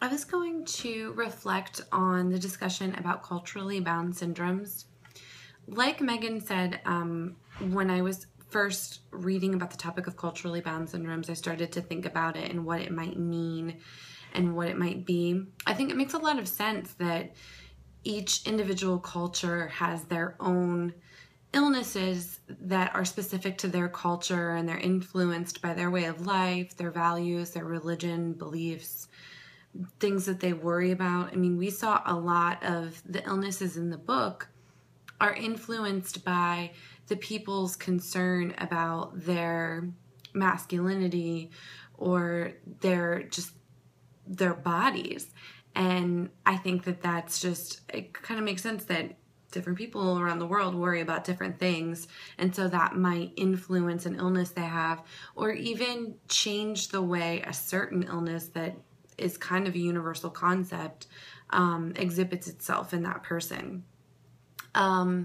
I was going to reflect on the discussion about culturally bound syndromes. Like Megan said, when I was first reading about the topic of culturally bound syndromes, I started to think about it and what it might mean and what it might be. I think it makes a lot of sense that each individual culture has their own illnesses that are specific to their culture, and they're influenced by their way of life, their values, their religion, beliefs, things that they worry about. I mean, we saw a lot of the illnesses in the book are influenced by the people's concern about their masculinity or their bodies. And I think that that's just, it kind of makes sense that different people around the world worry about different things, and so that might influence an illness they have, or even change the way a certain illness that is kind of a universal concept exhibits itself in that person. How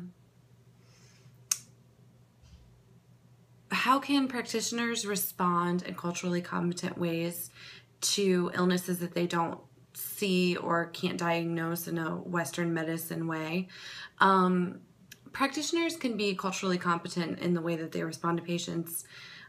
can practitioners respond in culturally competent ways to illnesses that they don't see or can't diagnose in a Western medicine way? Practitioners can be culturally competent in the way that they respond to patients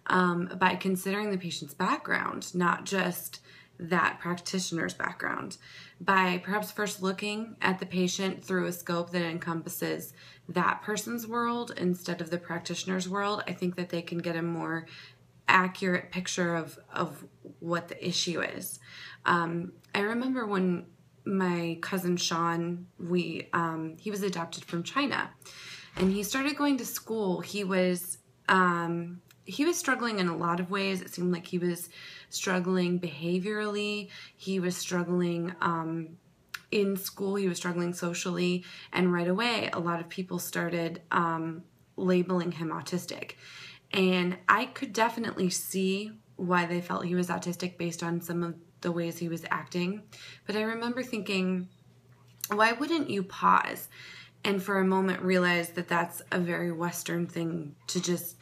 by considering the patient's background, not just that practitioner's background, by perhaps first looking at the patient through a scope that encompasses that person's world instead of the practitioner's world. I think that they can get a more accurate picture of what the issue is. I remember when my cousin Sean, he was adopted from China, and he started going to school. He was struggling in a lot of ways. It seemed like he was struggling behaviorally. He was struggling in school. He was struggling socially. And right away, a lot of people started labeling him autistic. And I could definitely see why they felt he was autistic based on some of the ways he was acting. But I remember thinking, why wouldn't you pause and for a moment realize that that's a very Western thing to just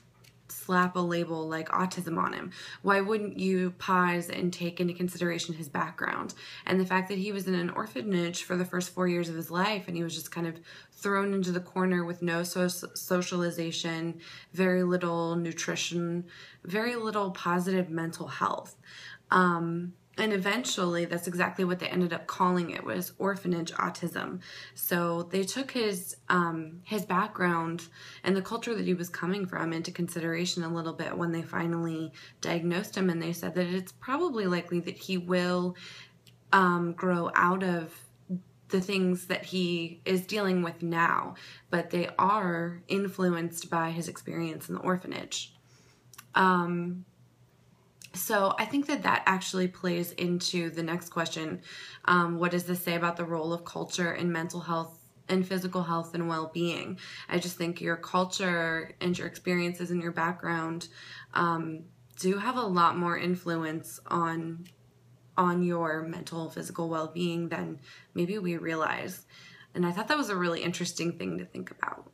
slap a label like autism on him? Why wouldn't you pause and take into consideration his background and the fact that he was in an orphanage for the first 4 years of his life, and he was just kind of thrown into the corner with no socialization, very little nutrition, very little positive mental health. And eventually, that's exactly what they ended up calling it, was orphanage autism. So they took his background and the culture that he was coming from into consideration a little bit when they finally diagnosed him, and they said that it's probably likely that he will grow out of the things that he is dealing with now, but they are influenced by his experience in the orphanage. So I think that that actually plays into the next question. What does this say about the role of culture in mental health and physical health and well-being? I just think your culture and your experiences and your background do have a lot more influence on your mental, physical well-being than maybe we realize. And I thought that was a really interesting thing to think about.